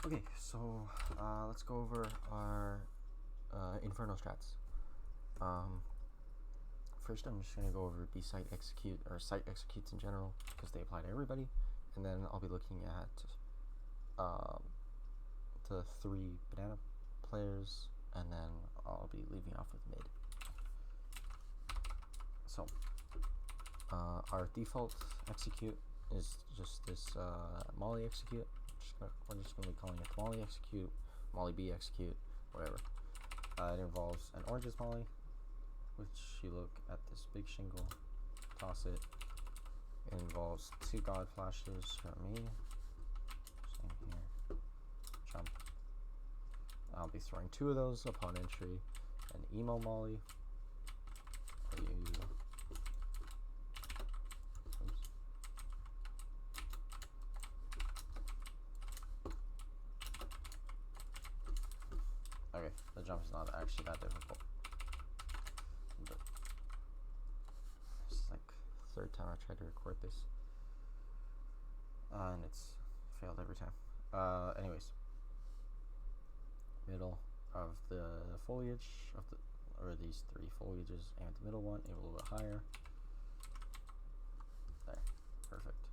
Okay, so let's go over our Inferno strats. First, I'm just going to go over B-site execute, or site executes in general, because they apply to everybody, and then I'll be looking at the 3 banana players, and then I'll be leaving off with mid. So, our default execute is just this molly execute. We're just going to be calling it molly execute, molly B execute, whatever. It involves an oranges molly, which you look at this big shingle, toss it. It involves 2 god flashes for me. Same here. Jump. I'll be throwing 2 of those upon entry. An emo molly. Okay, the jump is not actually that difficult. But it's like 3rd time I tried to record this. And it's failed every time. Anyways. Middle of the foliage of the, or these 3 foliages, and the middle one, aim a little bit higher. There, perfect.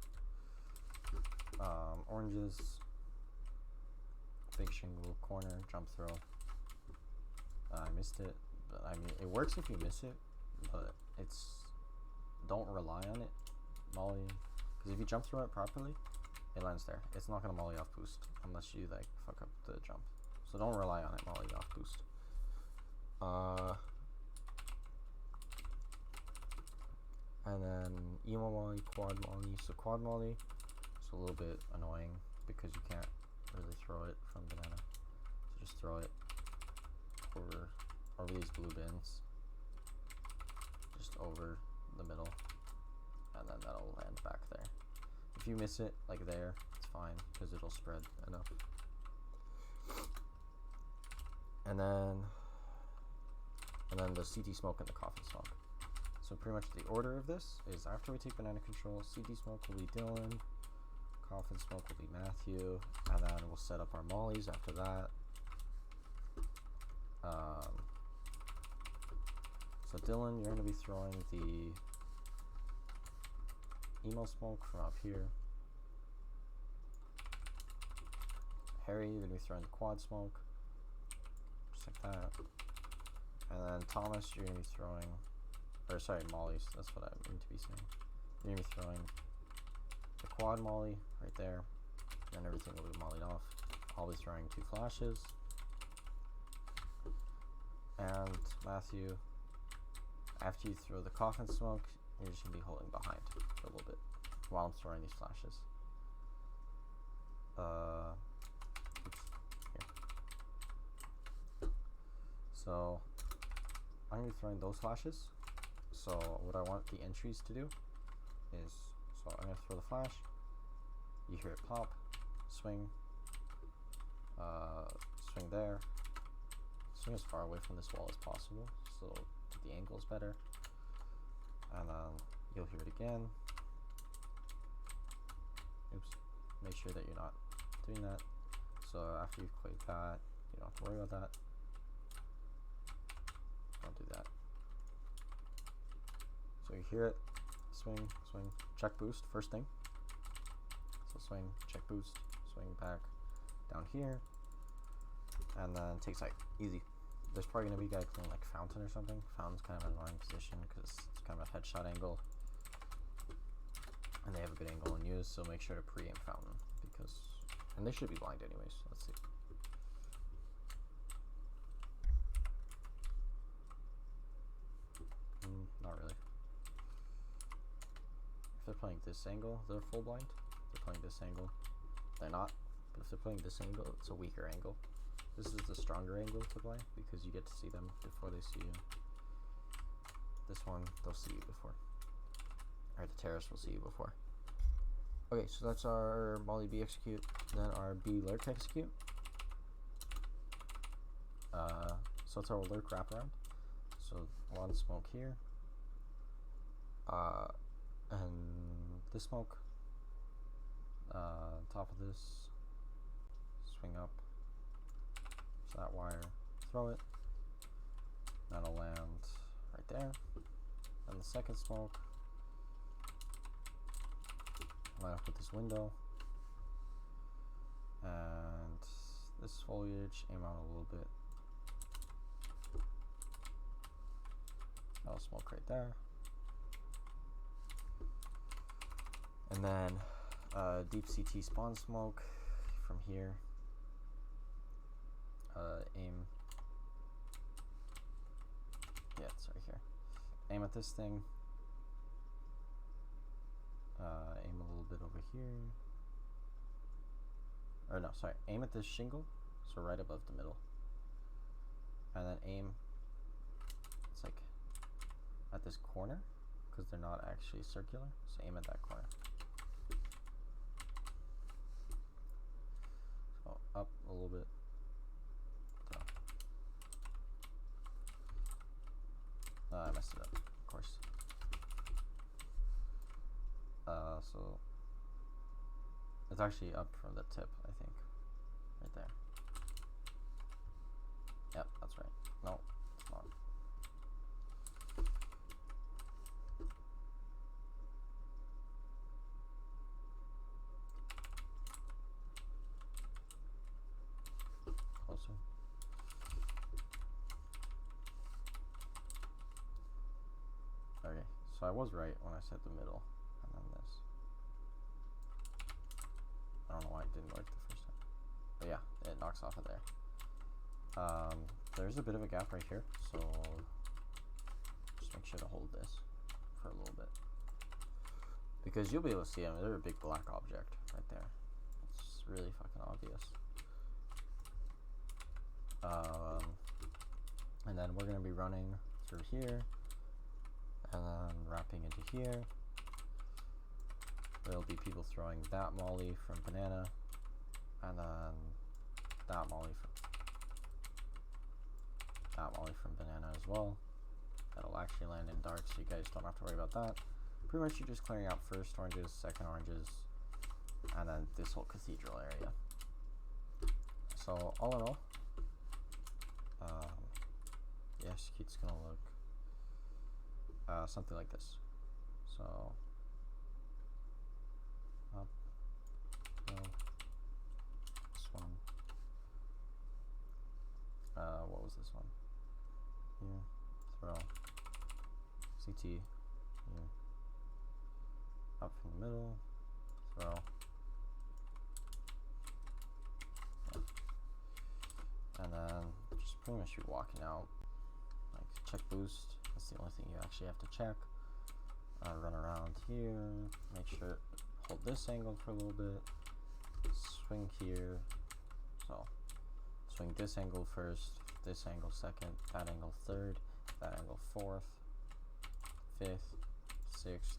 Oranges, big shingle, corner, jump throw. I missed it, but I mean, it works if you miss it, but don't rely on it, molly, because if you jump through it properly, it lands there. It's not gonna molly off boost unless you like fuck up the jump. So don't rely on it molly off boost. And then emo molly, quad molly. So quad molly is a little bit annoying because you can't really throw it from banana. So just throw it over these blue bins, just over the middle, and then that'll land back there. If you miss it like there, it's fine because it'll spread enough. And then the CT smoke and the coffin smoke. So pretty much the order of this is after we take banana control, CT smoke will be Dylan, coffin smoke will be Matthew, and then we'll set up our mollies after that. So Dylan, you're going to be throwing the emo smoke from up here. Harry, you're going to be throwing the quad smoke, just like that. And then Thomas, you're going to be throwing, or sorry, mollies, that's what I mean to be saying. You're going to be throwing the quad molly right there, and everything will be mollied off. I'll be throwing 2 flashes. And Matthew, after you throw the coffin smoke, you're just going to be holding behind for a little bit while I'm throwing these flashes. Here. So I'm going to be throwing those flashes. So what I want the entries to do is, so I'm going to throw the flash, you hear it pop, swing, swing there, swing as far away from this wall as possible so the angle is better, and then you'll hear it again. Oops, make sure that you're not doing that. So after you've played that, you don't have to worry about that. Don't do that. So you hear it, swing, swing, check boost, first thing. So swing, check boost, swing back down here, and then take sight, easy. There's probably going to be a guy playing like Fountain or something. Fountain's kind of an annoying position because it's kind of a headshot angle, and they have a good angle on you, so make sure to pre-aim Fountain, because, and they should be blind anyways. Let's see. Not really. If they're playing this angle, they're full blind. If they're playing this angle, they're not. But if they're playing this angle, it's a weaker angle. This is the stronger angle to play because you get to see them before they see you. This one, they'll see you before. Or the terrorist will see you before. Okay, so that's our molly B execute. Then our B lurk execute. So it's our lurk wraparound. So 1 smoke here. And this smoke. Top of this. Swing up. throw it. That'll land right there. Then the second smoke, line up with this window. And this foliage, aim out a little bit. That'll smoke right there. And then deep CT spawn smoke from here. Aim. Yeah, it's right here. Aim at this thing. Aim a little bit over here. Or no, sorry. Aim at this shingle, so right above the middle. And then aim. It's like at this corner, because they're not actually circular. So aim at that corner. So up a little bit. I messed it up, of course. So it's actually up from the tip, I think. Right there. Yep, that's right. No, it's not. Closer. Okay, so I was right when I said the middle, and then this. I don't know why it didn't work the first time. But yeah, it knocks off of there. There's a bit of a gap right here, so just make sure to hold this for a little bit. Because you'll be able to see them. They're a big black object right there. It's really fucking obvious. And then we're going to be running through here. And then wrapping into here. There'll be people throwing that molly from banana, and then that molly from banana as well. That'll actually land in dark, so you guys don't have to worry about that. Pretty much you're just clearing out first oranges, second oranges, and then this whole cathedral area. So all in all, the execute's gonna look something like this. So up, go, this one. What was this one? Here, throw, CT, here, up from the middle, throw. Yeah. And then just pretty much you're walking out. Like check boost. That's the only thing you actually have to check. Run around here, make sure, hold this angle for a little bit, swing here, so swing this angle first, this angle second, that angle third, that angle fourth, fifth, sixth,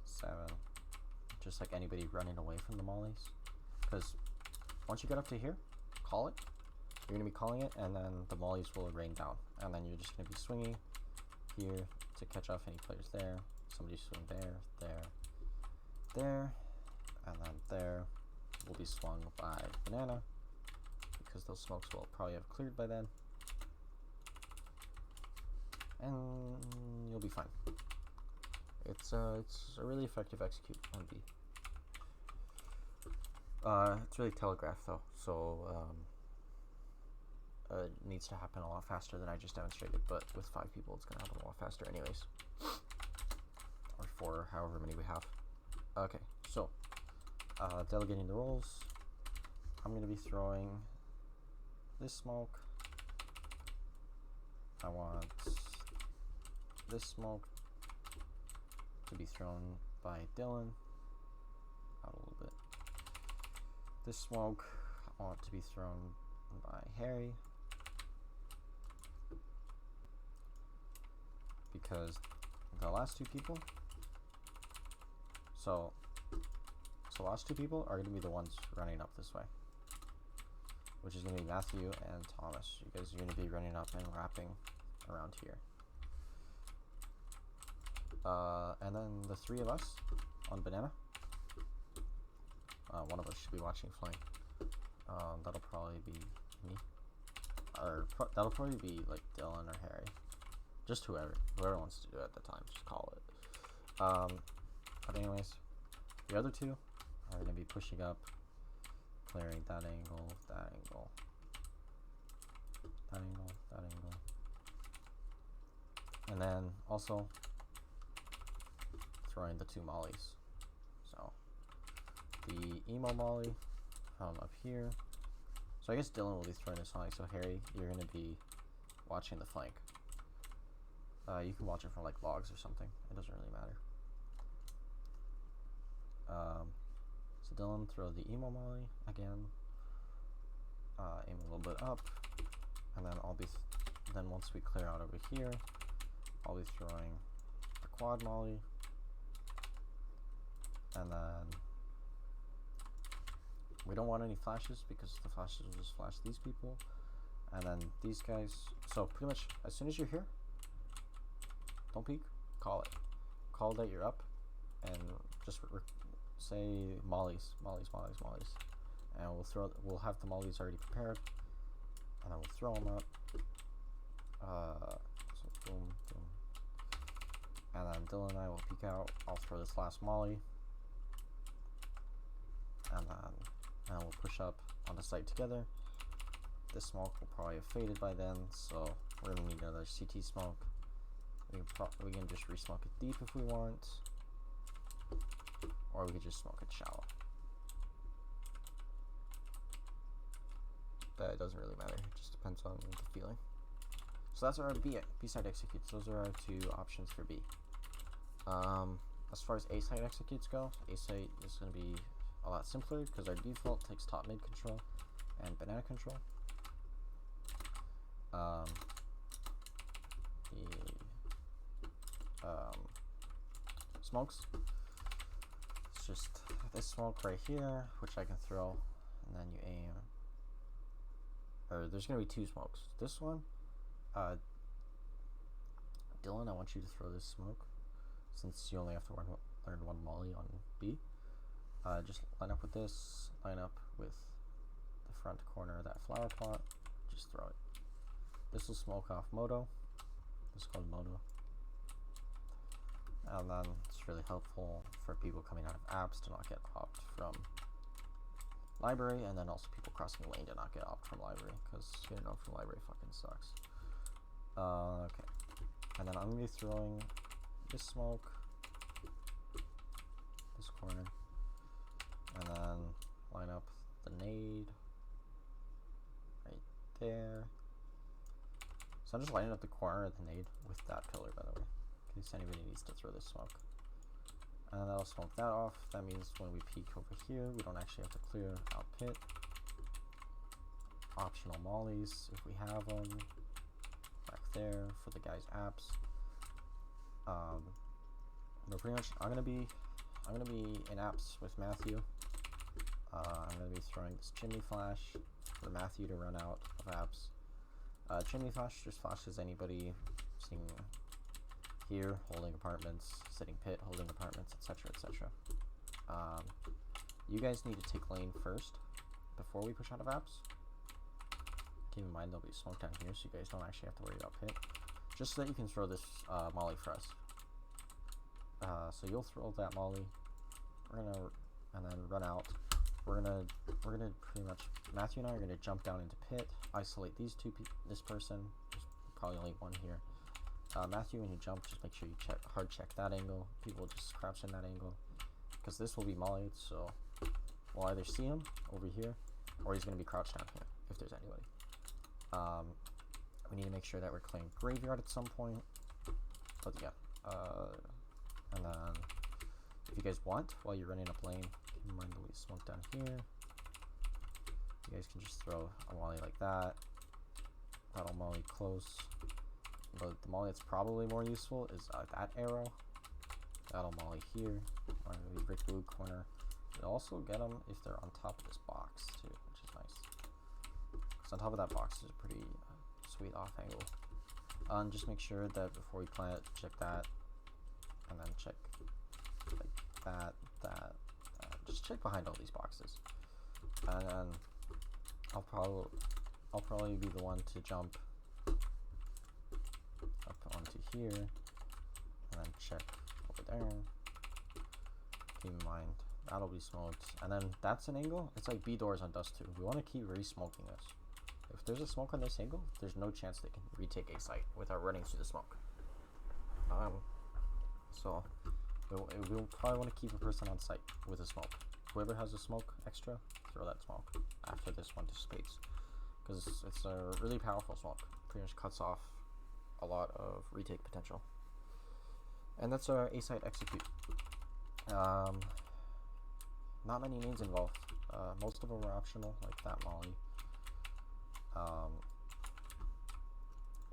seventh, just like anybody running away from the mollies, because once you get up to here, call it. You're going to be calling it, and then the mollies will rain down, and then you're just going to be swinging here to catch off any players there. Somebody swing there, there, and then there will be swung by banana, because those smokes will probably have cleared by then, and you'll be fine. It's a really effective execute on B. It's really telegraphed though, so it needs to happen a lot faster than I just demonstrated, but with 5 people it's going to happen a lot faster anyways. Or 4, however many we have. Okay, so, delegating the roles. I'm going to be throwing this smoke. I want this smoke to be thrown by Dylan. Out a little bit. This smoke I want to be thrown by Harry. Because the last 2 people, so last 2 people are going to be the ones running up this way, which is going to be Matthew and Thomas. You guys are going to be running up and wrapping around here. And then the 3 of us on banana. One of us should be watching flying. That'll probably be me. that'll probably be like Dylan or Harry, just whoever wants to do it at the time. Just call it. But anyways, the other two are gonna be pushing up, clearing that angle, that angle, that angle, that angle, and then also throwing the two mollies. So the emo molly from up here. So I guess Dylan will be throwing this molly. So Harry, you're gonna be watching the flank. You can watch it from like logs or something. It doesn't really matter. So Dylan, throw the emo molly again. Aim a little bit up, and then then once we clear out over here, I'll be throwing the quad molly, and then we don't want any flashes because the flashes will just flash these people, and then these guys. So pretty much as soon as you're here, don't peek, call it. Call that you're up, and just say mollies, mollies, mollies, mollies, and we'll have the mollies already prepared, and then we'll throw them up. So boom, boom, and then Dylan and I will peek out. I'll throw this last molly, and then we'll push up on the site together. This smoke will probably have faded by then, so we're gonna need another CT smoke. We can just re-smoke it deep if we want, or we could just smoke it shallow. But it doesn't really matter, it just depends on the feeling. So that's our B-side executes. Those are our two options for B. As far as A-side executes go, A-side is going to be a lot simpler because our default takes top mid control and banana control. Smokes, it's just this smoke right here, which I can throw, and then you aim, or there's gonna be two smokes. This one, Dylan, I want you to throw this smoke since you only have to learn one molly on B. Just line up with this, line up with the front corner of that flower pot, just throw it. This will smoke off Moto. This is called Moto. And then it's really helpful for people coming out of apps to not get opt from library, and then also people crossing lane to not get opt from library, because getting opt from library fucking sucks. Okay. And then I'm going to be throwing this smoke, this corner, and then line up the nade right there. So I'm just lining up the corner of the nade with that pillar, by the way, in case anybody needs to throw this smoke. And then that'll smoke that off. That means when we peek over here, we don't actually have to clear out pit. Optional mollies, if we have them, back there for the guys' apps. But pretty much, I'm gonna be in apps with Matthew. I'm gonna be throwing this chimney flash for Matthew to run out of apps. Chimney flash just flashes anybody sitting here, holding apartments, sitting pit, holding apartments, etc., etc. You guys need to take lane first before we push out of apps. Keep in mind there'll be smoke down here, so you guys don't actually have to worry about pit. Just so that you can throw this molly for us. So you'll throw that molly. And then run out. We're gonna pretty much, Matthew and I are gonna jump down into pit, isolate these two this person. There's probably only one here. Matthew, when you jump, just make sure you hard check that angle. People just crouch in that angle, because this will be mollied, so we'll either see him over here, or he's gonna be crouched down here if there's anybody. We need to make sure that we're clearing graveyard at some point. But yeah, and then if you guys want, while you're running up lane, keep in mind there'll be smoke down here. You guys can just throw a molly like that. That'll molly close. But the molly that's probably more useful is that arrow. That'll molly here. Or maybe brick blue corner. You'll also get them if they're on top of this box too, which is nice. Because on top of that box is a pretty sweet off angle. And just make sure that before you plant, check that, and then check like that. Just check behind all these boxes, and then I'll probably I'll probably be the one to jump up onto here and then check over there. Keep in mind that'll be smoked, and then that's an angle. It's like B doors on dust 2. We want to keep re-smoking this. If there's a smoke on this angle, there's no chance they can retake A site without running through the smoke. So we'll probably want to keep a person on site with a smoke. Whoever has a smoke extra, throw that smoke after this one dissipates, because it's a really powerful smoke. Pretty much cuts off a lot of retake potential. And that's our A site execute. Not many nades involved. Most of them are optional, like that molly.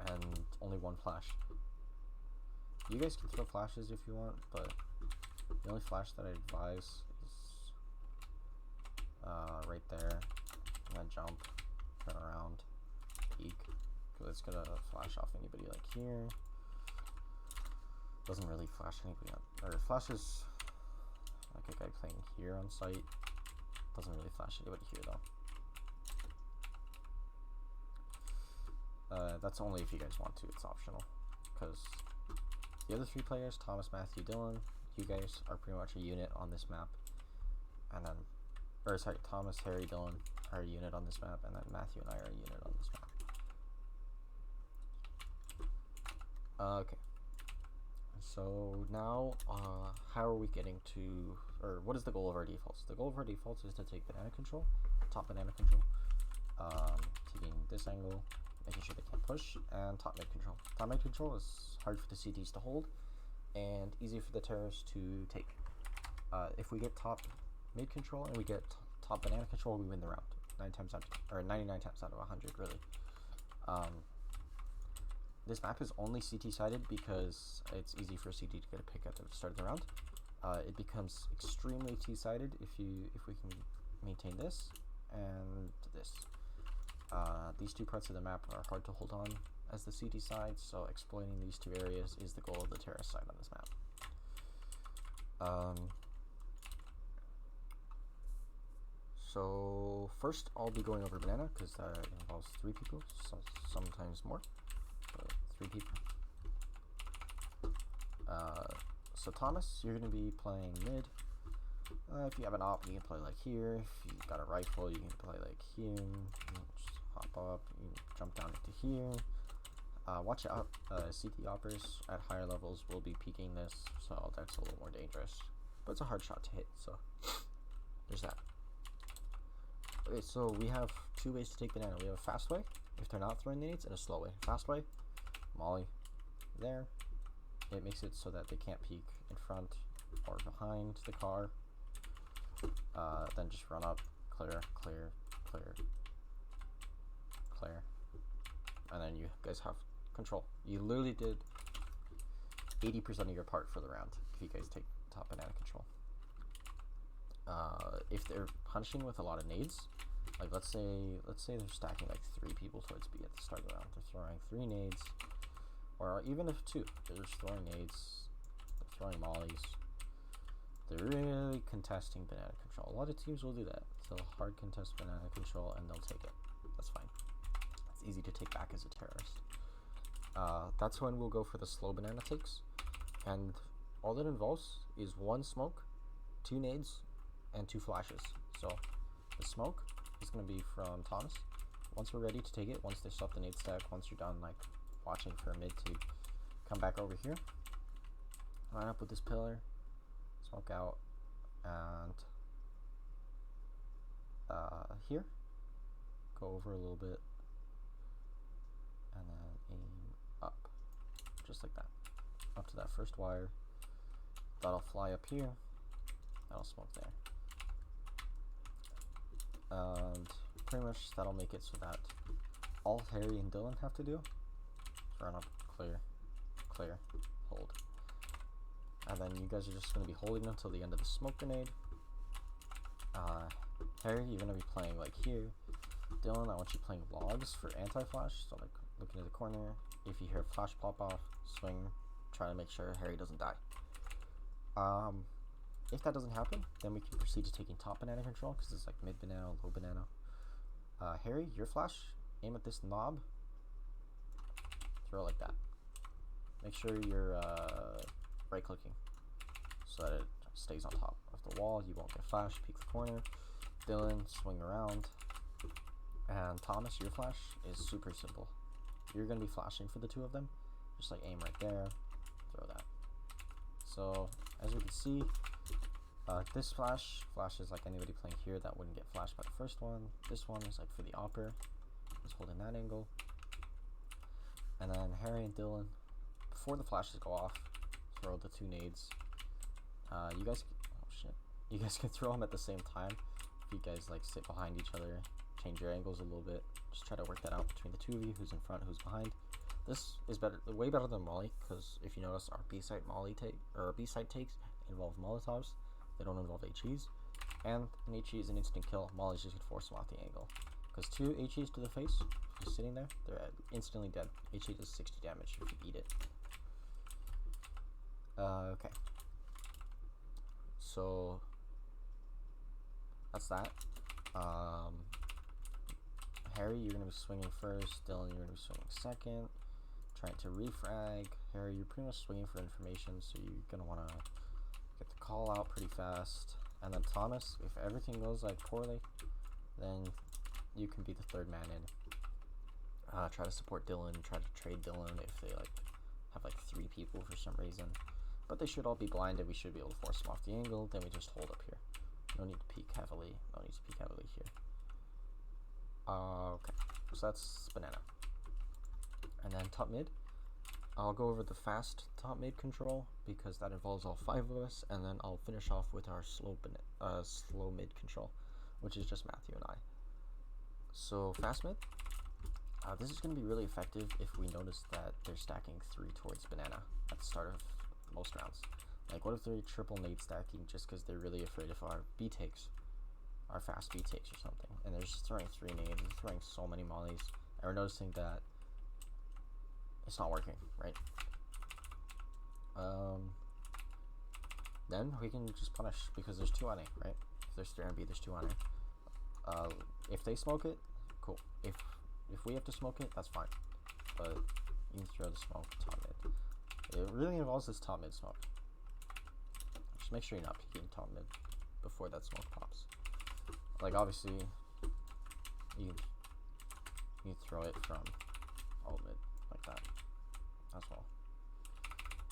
And only one flash. You guys can throw flashes if you want, but the only flash that I advise is right there, and then jump, turn around, peek, because it's gonna flash off anybody like here. Doesn't really flash anybody on, or flashes like a guy playing here on site. Doesn't really flash anybody here though. That's only if you guys want to, it's optional, because the other 3 players, Thomas, Matthew, Dylan, you guys are pretty much a unit on this map, and then, or sorry, Thomas, Harry, Dylan are a unit on this map, and then Matthew and I are a unit on this map. Okay, so now, how are we getting to, or what is the goal of our defaults? The goal of our defaults is to take banana control, top banana control, taking this angle, making sure they can't push, and top mid control. Top mid control is hard for the CTs to hold, and easy for the terrorists to take. If we get top mid control and we get top banana control, we win the round. 99 times out of 100, really. This map is only CT sided because it's easy for a CT to get a pick at the start of the round. It becomes extremely T sided if we can maintain this and this. These 2 parts of the map are hard to hold on as the CT side, so exploiting these 2 areas is the goal of the terrorist side on this map. So first I'll be going over banana because that involves 3 people, so sometimes more, but 3 people. So Thomas, you're going to be playing mid. If you have an op, you can play like here. If you've got a rifle, you can play like here. You can just hop up, you can jump down into here. Watch out, CT oppers at higher levels will be peeking this, so that's a little more dangerous. But it's a hard shot to hit, so there's that. Okay, so we have 2 ways to take banana. We have a fast way, if they're not throwing nades, and a slow way. Fast way, molly, there. It makes it so that they can't peek in front or behind the car. Then just run up, clear, clear, clear, clear, and then you guys have control. You literally did 80% of your part for the round if you guys take top banana control. If they're punching with a lot of nades, like let's say they're stacking like 3 people towards B at the start of the round. They're throwing 3 nades, or even if 2, they're just throwing nades, they're throwing mollies. They're really contesting banana control. A lot of teams will do that. They'll hard contest banana control and they'll take it. That's fine. It's easy to take back as a terrorist. That's when we'll go for the slow banana takes. And all that involves is 1 smoke, 2 nades, and 2 flashes. So the smoke is going to be from Thomas. Once we're ready to take it, once they stop the nade stack, once you're done like watching for a mid to come back over here, line up with this pillar, smoke out, and here, go over a little bit, and then aim up, just like that, up to that first wire. That'll fly up here, that'll smoke there, and pretty much that'll make it so that all Harry and Dylan have to do, run up, clear, clear, hold. And then you guys are just going to be holding until the end of the smoke grenade. Harry, you're going to be playing like here. Dylan, I want you playing logs for anti-flash. So like looking at the corner. If you hear a flash pop off, swing, try to make sure Harry doesn't die. If that doesn't happen, then we can proceed to taking top banana control because it's like mid banana, low banana. Harry, your flash aim at this knob, throw it like that. Make sure you're right clicking so that it stays on top of the wall. You won't get flashed. Peek the corner. Dylan, swing around. And Thomas, your flash is super simple. You're going to be flashing for the two of them. Just like aim right there, throw that. So as you can see, this flashes like anybody playing here that wouldn't get flashed by the first one. This one is like for the opper, it's holding that angle. And then Harry and Dylan, before the flashes go off, throw the two nades. You guys can throw them at the same time. If you guys like sit behind each other, change your angles a little bit. Just try to work that out between the two of you, who's in front, who's behind. This is way better than Molly, because if you notice, our B-side takes involve Molotovs. They don't involve HEs. And an HE is an instant kill. Molly's just gonna force them off the angle. Because 2 HEs to the face, just sitting there, they're instantly dead. HE does 60 damage if you eat it. Okay. So that's that. Harry, you're gonna be swinging first. Dylan, you're gonna be swinging second. Trying to refrag. Harry, you're pretty much swinging for information, so you're gonna want to get the call out pretty fast. And then Thomas, if everything goes like poorly, then you can be the third man in. Try to support Dylan. Try to trade Dylan if they like have like 3 people for some reason. But they should all be blinded. We should be able to force them off the angle. Then we just hold up here. No need to peek heavily. No need to peek heavily here. Okay, so that's banana. And then top mid, I'll go over the fast top mid control because that involves all 5 of us, and then I'll finish off with our slow mid control, which is just Matthew and I. So fast mid, this is going to be really effective if we notice that they're stacking 3 towards banana at the start of most rounds. Like, what if they're triple nade stacking just because they're really afraid of our B takes, our fast B takes or something, and they're just throwing 3 nades, they're throwing so many mollies, and we're noticing that it's not working, right? Then we can just punish because there's 2 on A, right? If there's 3 on B, there's 2 on A. If they smoke it, cool. If we have to smoke it, that's fine. But you can throw the smoke top mid. It really involves this top mid smoke. Just make sure you're not peeking top mid before that smoke pops. Like obviously, you throw it from alt mid like that as well.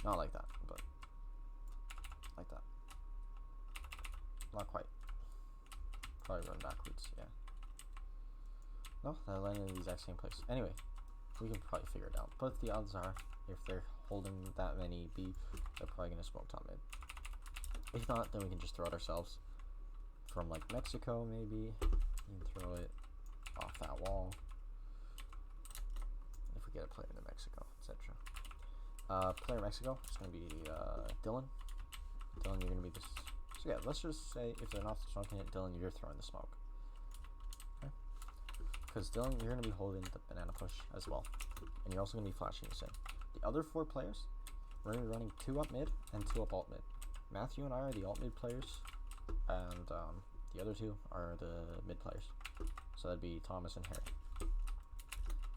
Not like that, but like that. Not quite. Probably run backwards, yeah. No, that landed in the exact same place. Anyway, we can probably figure it out. But the odds are, if they're holding that many B, they're probably gonna smoke top mid. If not, then we can just throw it ourselves. From like Mexico, maybe. You can throw it off that wall. If we get a player to Mexico, etc. Player Mexico is going to be Dylan. Dylan, you're going to be this. So yeah, let's just say if they're not smoking it, Dylan, you're throwing the smoke. Okay? Because Dylan, you're going to be holding the banana push as well. And you're also going to be flashing this in. The other 4 players, we're going to be running 2 up mid and 2 up alt mid. Matthew and I are the alt mid players, and the other 2 are the mid players. So that'd be Thomas and Harry.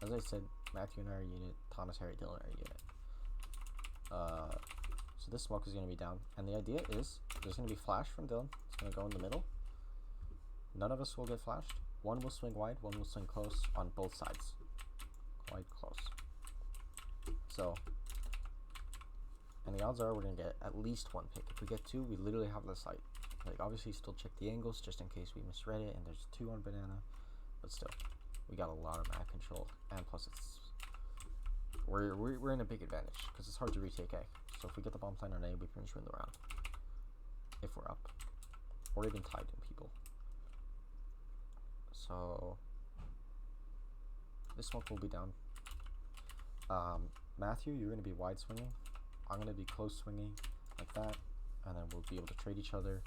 As I said, Matthew and I are a unit, Thomas, Harry, Dylan are a unit. So this smoke is going to be down, and the idea is there's going to be flash from Dylan. It's going to go in the middle. None of us will get flashed. One will swing wide, one will swing close on both sides. Wide, close. So, and the odds are we're going to get at least 1 pick. If we get 2, we literally have the sight. Like, obviously still check the angles just in case we misread it and there's 2 on banana, but still, we got a lot of map control, and plus it's we're in a big advantage because it's hard to retake A. So if we get the bomb plant on A, we pretty much win the round if we're up, or even tied in people. So this smoke will be down. Matthew, you're going to be wide swinging. I'm going to be close swinging like that, and then we'll be able to trade each other.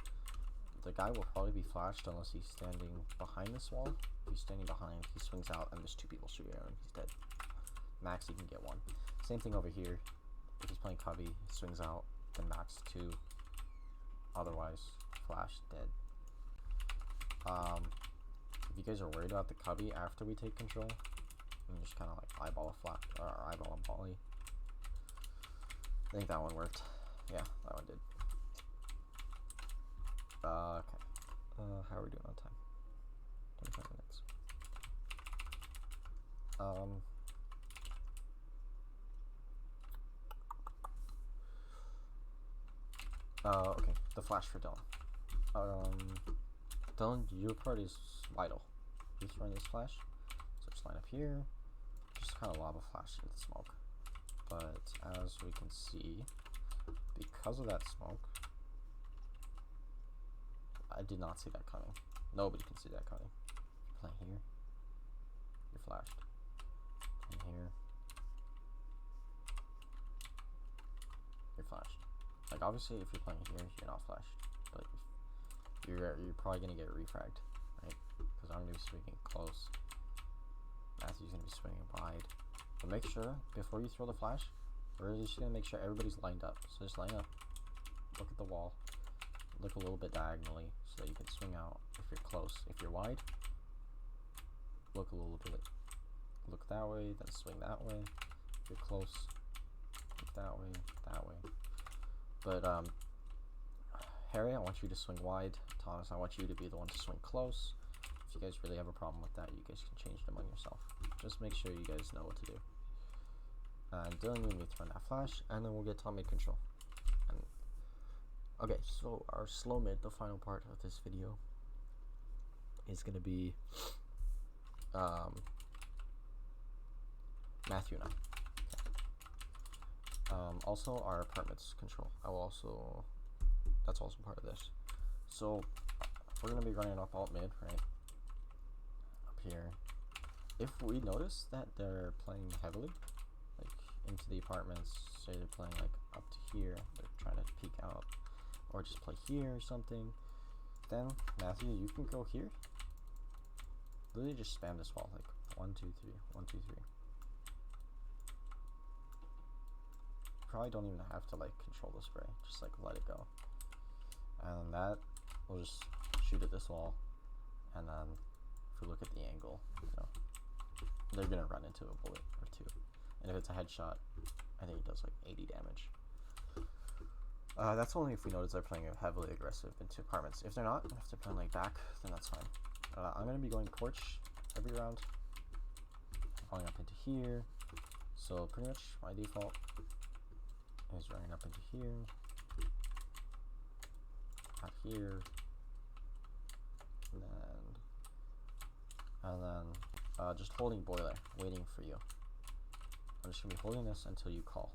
The guy will probably be flashed unless he's standing behind this wall. If he's standing behind, he swings out and there's 2 people shooting at him, he's dead. Max, he can get 1. Same thing over here. If he's playing Cubby, he swings out, then max 2. Otherwise, flash, dead. If you guys are worried about the Cubby after we take control, and just kind of like eyeball a flat or eyeball a volley. I think that one worked. Yeah, that one did. Okay. How are we doing on time? 25 minutes. Okay, the flash for Dylan. Dylan, your part is vital. You're throwing this flash, so just line up here, just kind of lob a flash into the smoke. But as we can see, because of that smoke, I did not see that coming. Nobody can see that coming. You're playing here, you're flashed. Playing here, you're flashed. Like obviously, if you're playing here, you're not flashed, but you're probably gonna get refragged, right? Because I'm gonna be swinging close. Matthew's gonna be swinging wide. But make sure before you throw the flash, we're just gonna make sure everybody's lined up. So just line up, look at the wall, look a little bit diagonally so that you can swing out if you're close. If you're wide, look a little bit, look that way, then swing that way. If you're close, look that way, that way. But Harry, I want you to swing wide. Thomas, I want you to be the one to swing close. If you guys really have a problem with that, you guys can change it among yourself. Just make sure you guys know what to do. And Dylan, you're going to be throwing that flash, and then we'll get top mid control. And, okay, so our slow mid, the final part of this video, is going to be Matthew and I. Also, our apartments control. That's also part of this. So we're gonna be running up alt mid, right? Up here. If we notice that they're playing heavily, like into the apartments, say they're playing like up to here, they're trying to peek out, or just play here or something, then Matthew, you can go here. Literally just spam this wall, like 1, 2, 3, 1, 2, 3. Probably don't even have to like control the spray, just like let it go, and that will just shoot at this wall. And then if we look at the angle, you know, they're gonna run into a bullet or two, and if it's a headshot, I think it does like 80 damage. That's only if we notice they're playing heavily aggressive into apartments. If they're not, if they're playing like back, then that's fine. I'm gonna be going porch every round, falling up into here, so pretty much my default is running up into here, out here, and then just holding boiler, waiting for you. I'm just gonna be holding this until you call.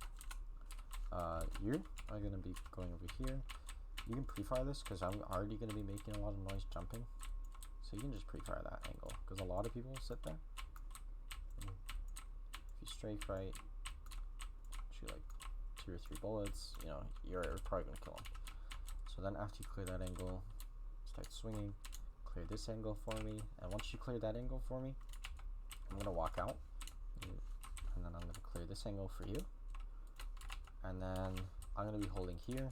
You are gonna be going over here. You can pre-fire this because I'm already gonna be making a lot of noise jumping, so you can just pre-fire that angle because a lot of people sit there. If you strafe right, shoot like 2 or 3 bullets, you know, you're probably gonna kill him. So then after you clear that angle, start swinging, clear this angle for me, and once you clear that angle for me, I'm gonna walk out, and then I'm gonna clear this angle for you, and then I'm gonna be holding here,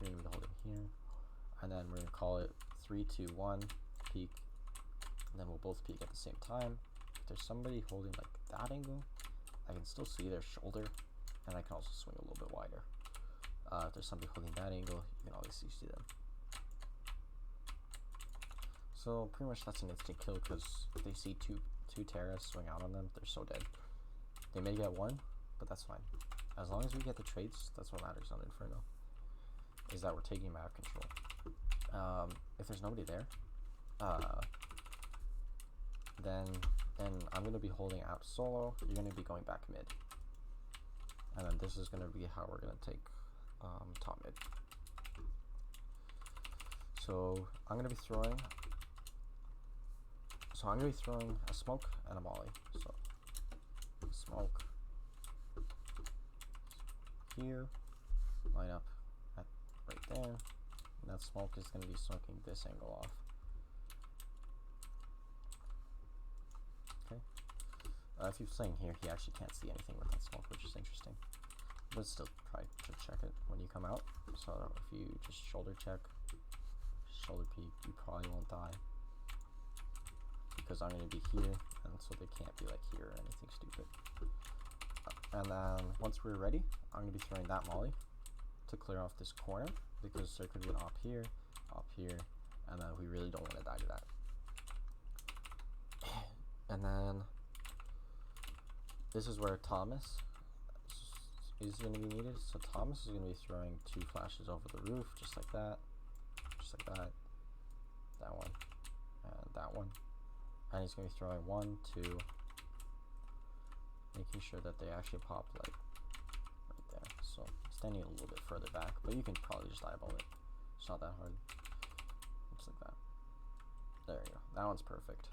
you're gonna be holding here, and then we're gonna call it 3, 2, 1, peek, and then we'll both peek at the same time. If there's somebody holding like that angle, I can still see their shoulder, and I can also swing a little bit wider. If there's somebody holding that angle, you can obviously see them. So pretty much that's an instant kill because if they see two terrorists swing out on them, they're so dead. They may get one, but that's fine. As long as we get the trades, that's what matters on Inferno, is that we're taking map control. If there's nobody there, then I'm going to be holding out solo, you're going to be going back mid. And then this is going to be how we're going to take top mid. So I'm going to be throwing a smoke and a molly. So smoke here, line up at right there, and that smoke is going to be smoking this angle off. Okay. If you're playing here, he actually can't see anything with that smoke, which is interesting. But still, probably should check it when you come out. So if you just shoulder check, shoulder peek, you probably won't die. because I'm going to be here, and so they can't be like here or anything stupid. And then once we're ready, I'm going to be throwing that molly to clear off this corner, because there could be an op here, and then we really don't want to die to that. And then this is where Thomas is going to be needed. So Thomas is going to be throwing 2 flashes over the roof, just like that, that one, and that one. And he's going to be throwing 1, 2, making sure that they actually pop like right there. So standing a little bit further back, but you can probably just eyeball it. It's not that hard. Just like that. There you go. That one's perfect.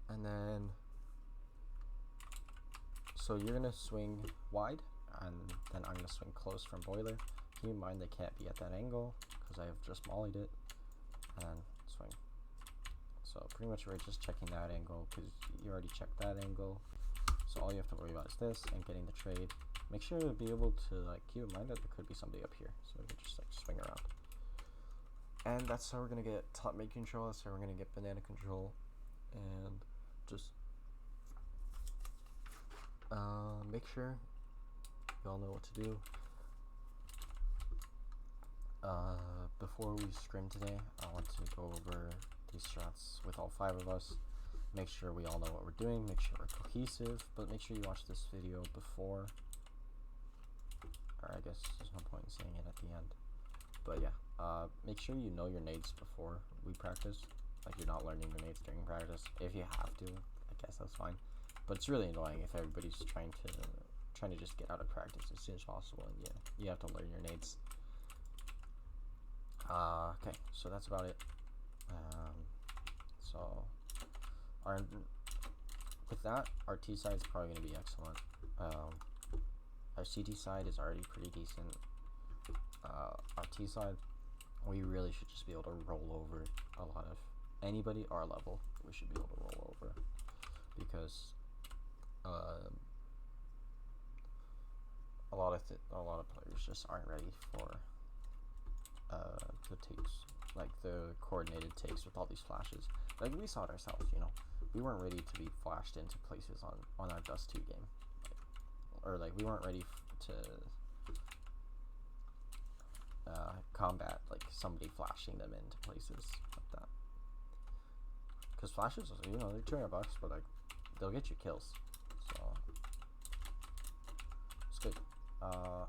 And then, so you're gonna swing wide, and then I'm gonna swing close from boiler. Keep in mind they can't be at that angle because I have just mollied it, and swing. So pretty much we're just checking that angle because you already checked that angle. So all you have to worry about is this and getting the trade. Make sure to be able to like keep in mind that there could be somebody up here, so we can just like swing around. And that's how we're gonna get top mid control. That's how we're gonna get banana control, and just make sure you all know what to do. Before we scrim today, I want to go over these strats with all 5 of us. Make sure we all know what we're doing, make sure we're cohesive, but make sure you watch this video before, or I guess there's no point in saying it at the end. But yeah, make sure you know your nades before we practice. Like, you're not learning your nades during practice. If you have to, I guess that's fine. But it's really annoying if everybody's trying to just get out of practice as soon as possible, and yeah, you have to learn your nades. Okay, so that's about it. So with that, our T side is probably going to be excellent. Our CT side is already pretty decent. Our T side, we really should just be able to roll over a lot of anybody our level. We should be able to roll over, because a lot of players just aren't ready for the takes, like the coordinated takes with all these flashes. Like, we saw it ourselves, you know, we weren't ready to be flashed into places on our Dust 2 game, or like we weren't ready to combat like somebody flashing them into places like that. Because flashes, you know, they're $200, but like they'll get you kills, so it's good.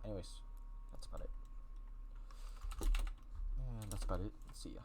Anyways, that's about it. And that's about it. See ya.